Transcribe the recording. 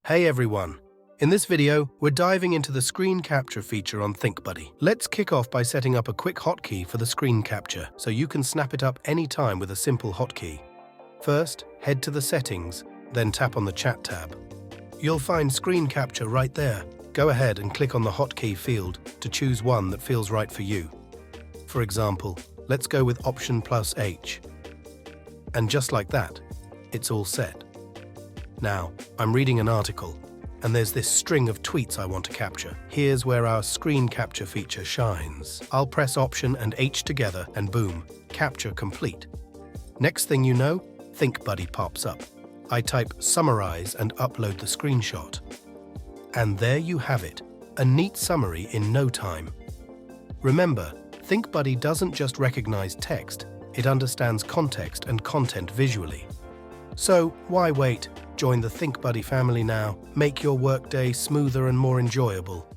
Hey everyone! In this video, we're diving into the screen capture feature on ThinkBuddy. Let's kick off by setting up a quick hotkey for the screen capture, so you can snap it up anytime with a simple hotkey. First, head to the settings, then tap on the chat tab. You'll find screen capture right there. Go ahead and click on the hotkey field to choose one that feels right for you. For example, let's go with Option plus H. And just like that, it's all set. Now, I'm reading an article, and there's this string of tweets I want to capture. Here's where our screen capture feature shines. I'll press Option and H together, and boom, capture complete. Next thing you know, ThinkBuddy pops up. I type summarize and upload the screenshot. And there you have it, a neat summary in no time. Remember, ThinkBuddy doesn't just recognize text, it understands context and content visually. So, why wait? Join the ThinkBuddy family now. Make your workday smoother and more enjoyable.